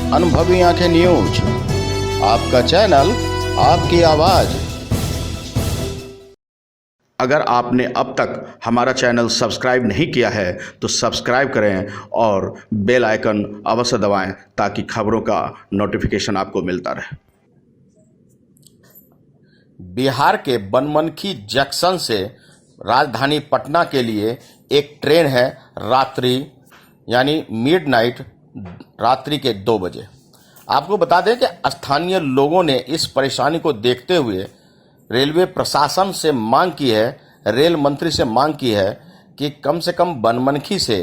अनुभवी आंखें न्यूज, आपका चैनल, आपकी आवाज। अगर आपने अब तक हमारा चैनल सब्सक्राइब नहीं किया है तो सब्सक्राइब करें और बेल आइकन अवश्य दबाएं ताकि खबरों का नोटिफिकेशन आपको मिलता रहे। बिहार के बनमनखी जंक्शन से राजधानी पटना के लिए एक ट्रेन है रात्रि यानी मिडनाइट, रात्रि के 2 बजे। आपको बता दें कि स्थानीय लोगों ने इस परेशानी को देखते हुए रेलवे प्रशासन से मांग की है, रेल मंत्री से मांग की है कि कम से कम बनमनखी से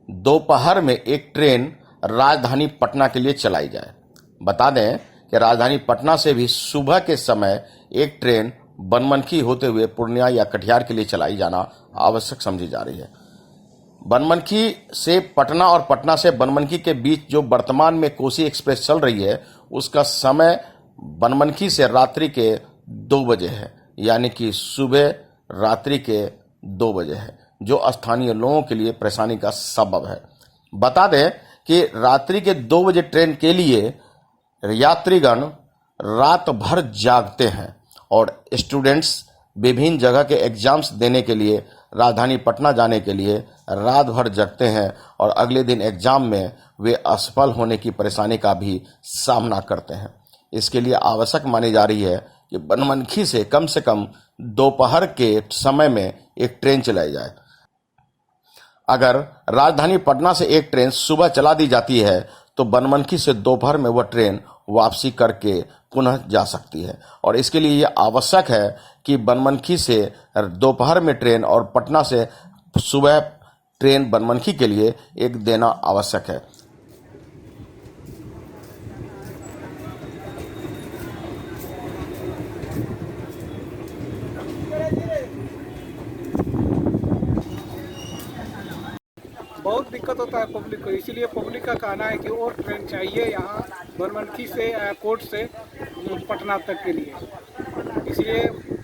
दोपहर में एक ट्रेन राजधानी पटना के लिए चलाई जाए। बता दें कि राजधानी पटना से भी सुबह के समय एक ट्रेन बनमनखी होते हुए पूर्णिया या कटिहार के लिए चलाई जाना आवश्यक समझी जा रही है। बनमनखी से पटना और पटना से बनमनखी के बीच जो वर्तमान में कोसी एक्सप्रेस चल रही है उसका समय बनमनखी से रात्रि के 2 बजे है, यानी कि सुबह रात्रि के 2 बजे है, जो स्थानीय लोगों के लिए परेशानी का सबब है। बता दें कि रात्रि के 2 बजे ट्रेन के लिए यात्रीगण रात भर जागते हैं और स्टूडेंट्स विभिन्न जगह के एग्जाम्स देने के लिए राजधानी पटना जाने के लिए रात भर जगते हैं और अगले दिन एग्जाम में वे असफल होने की परेशानी का भी सामना करते हैं। इसके लिए आवश्यक मानी जा रही है कि बनमनखी से कम दोपहर के समय में एक ट्रेन चलाई जाए। अगर राजधानी पटना से एक ट्रेन सुबह चला दी जाती है तो बनमनखी से दोपहर में वह ट्रेन वापसी करके पुनः जा सकती है और इसके लिए यह आवश्यक है कि बनमनखी से दोपहर में ट्रेन और पटना से सुबह ट्रेन बनमनखी के लिए एक देना आवश्यक है। बहुत दिक्कत होता है पब्लिक को, इसीलिए पब्लिक का कहना है कि और ट्रेन चाहिए यहाँ बनमनखी से एयरपोर्ट से पटना तक के लिए। इसलिए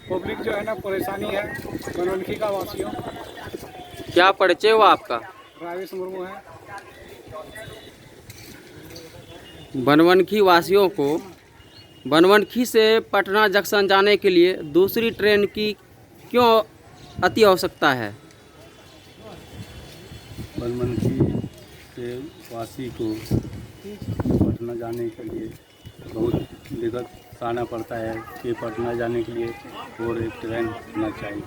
पब्लिक जो है ना परेशानी है बनमनखी का वासियों। क्या परिचय हुआ आपका? राजेश मुर्मू है। बनमनखी वासियों को बनमनखी से पटना जंक्शन जाने के लिए दूसरी ट्रेन की क्यों अति आवश्यकता है? बनमनखी से वासी को पटना जाने के लिए बहुत दिक्कत सहना पड़ता है कि पटना जाने के लिए और एक ट्रेन होना चाहिए।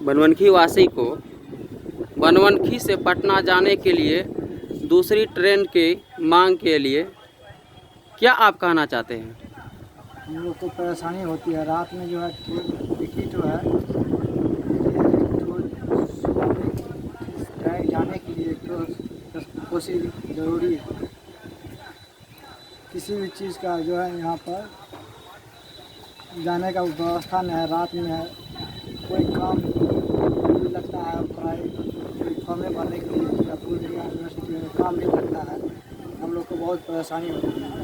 बनमनखी वासी को बनमनखी से पटना जाने के लिए दूसरी ट्रेन की मांग के लिए क्या आप कहना चाहते हैं? हम लोग को परेशानी होती है रात में जो है टिकट जो है डायरेक्ट जाने के लिए तो कोशिश ज़रूरी है। किसी भी चीज़ का जो है यहाँ पर जाने का व्यवस्था नहीं है। रात में है कोई काम भी लगता है, पढ़ाई फॉर्में भरने के लिए या पूर्णिया यूनिवर्सिटी में काम भी लगता है। हम लोग को बहुत परेशानी होती है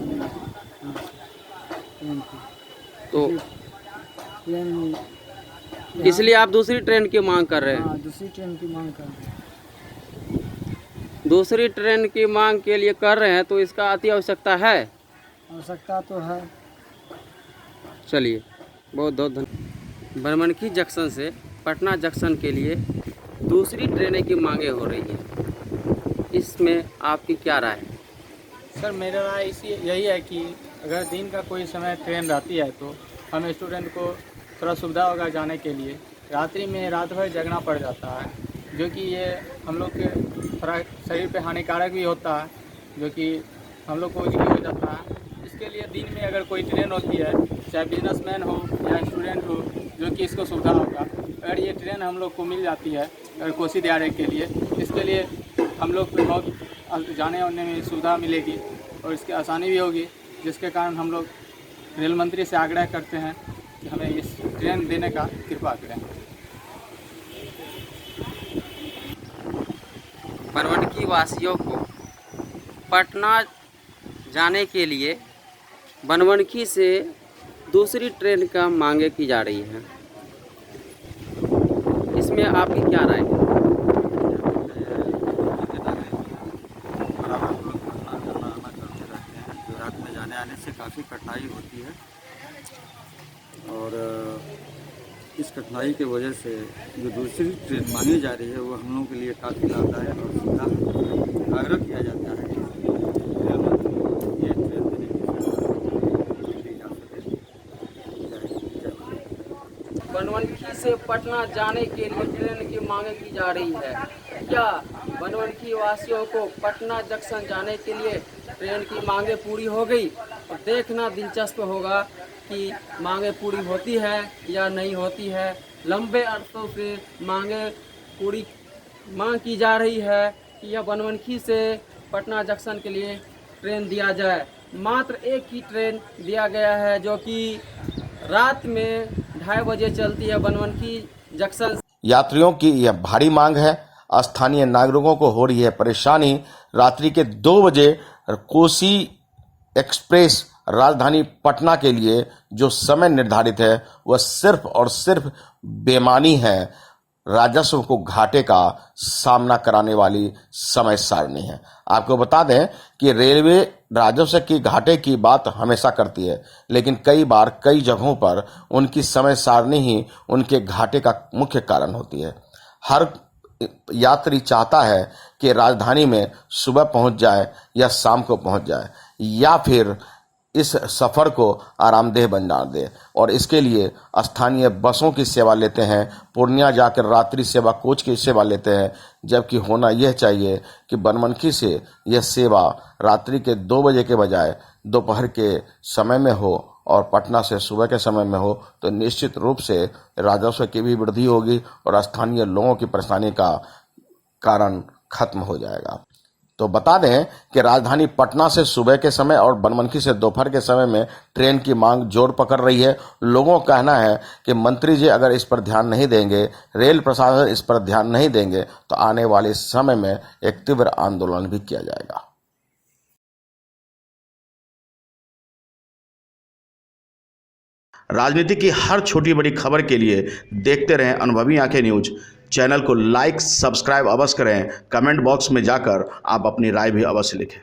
तो ट्रेन, इसलिए आप दूसरी ट्रेन की मांग कर रहे हैं? हाँ, दूसरी ट्रेन की मांग कर रहे हैं। दूसरी ट्रेन की मांग के लिए कर रहे हैं तो इसका अति आवश्यकता है? आवश्यकता तो है। चलिए, बहुत बहुत धन्यवाद। बनमनखी जंक्शन से पटना जंक्शन के लिए दूसरी ट्रेनें की मांगे हो रही हैं, इसमें आपकी क्या राय है? सर मेरा राय यही है कि अगर दिन का कोई समय ट्रेन रहती है तो हम स्टूडेंट को थोड़ा सुविधा होगा जाने के लिए। रात्रि में रात भर जगना पड़ जाता है, जो कि ये हम लोग के थोड़ा शरीर पे हानिकारक भी होता है, जो कि हम लोग को ये हो जाता है। इसके लिए दिन में अगर कोई ट्रेन होती है, चाहे बिजनेसमैन हो या स्टूडेंट हो, जो कि इसको सुविधा होगा। अगर ये ट्रेन हम लोग को मिल जाती है अगर कोसी दिहाड़े के लिए, इसके लिए हम लोग को बहुत जाने आने में सुविधा मिलेगी और इसकी आसानी भी होगी, जिसके कारण हम लोग रेल मंत्री से आग्रह करते हैं कि हमें इस ट्रेन देने का कृपा करें। बनमनखी वासियों को पटना जाने के लिए बनमनखी से दूसरी ट्रेन का मांगे की जा रही है, इसमें आपकी क्या राय है? जाने से काफ़ी कठिनाई होती है और इस कठिनाई की वजह से जो दूसरी ट्रेन मांगी जा रही है वो हम लोगों के लिए काफ़ी लाभदायक और सुविधा है। आग्रह किया जाता है कि रेल मंत्री ये ट्रेन देने की दी जा सके। बनमनखी से पटना जाने के लिए ट्रेन की मांग की जा रही है। क्या बनमनखी वासियों को पटना जंक्शन जाने के लिए ट्रेन की मांगें पूरी हो गई? और देखना दिलचस्प होगा कि मांगें पूरी होती है या नहीं होती है। लंबे अरसों से मांग की जा रही है कि यह बनमनखी से पटना जंक्शन के लिए ट्रेन दिया जाए। मात्र एक ही ट्रेन दिया गया है जो कि रात में 2:30 बजे चलती है बनमनखी जंक्शन। यात्रियों की यह भारी मांग है। स्थानीय नागरिकों को हो रही है परेशानी। रात्रि के 2 बजे कोसी एक्सप्रेस राजधानी पटना के लिए जो समय निर्धारित है वह सिर्फ और सिर्फ बेईमानी है, राजस्व को घाटे का सामना कराने वाली समय सारणी है। आपको बता दें कि रेलवे राजस्व की घाटे की बात हमेशा करती है, लेकिन कई बार कई जगहों पर उनकी समय सारणी ही उनके घाटे का मुख्य कारण होती है। हर यात्री चाहता है कि राजधानी में सुबह पहुंच जाए या शाम को पहुंच जाए, या फिर इस सफ़र को आरामदेह बना दे, और इसके लिए स्थानीय बसों की सेवा लेते हैं, पूर्णिया जाकर रात्रि सेवा कोच की सेवा लेते हैं। जबकि होना यह चाहिए कि बनमनखी से यह सेवा रात्रि के 2 बजे के बजाय दोपहर के समय में हो और पटना से सुबह के समय में हो, तो निश्चित रूप से राजस्व की भी वृद्धि होगी और स्थानीय लोगों की परेशानी का कारण खत्म हो जाएगा। तो बता दें कि राजधानी पटना से सुबह के समय और बनमनखी से दोपहर के समय में ट्रेन की मांग जोर पकड़ रही है। लोगों का कहना है कि मंत्री जी अगर इस पर ध्यान नहीं देंगे, रेल प्रशासन इस पर ध्यान नहीं देंगे, तो आने वाले समय में एक तीव्र आंदोलन भी किया जाएगा। राजनीति की हर छोटी बड़ी खबर के लिए देखते रहें अनुभवी आंखें न्यूज। चैनल को लाइक सब्सक्राइब अवश्य करें। कमेंट बॉक्स में जाकर आप अपनी राय भी अवश्य लिखें।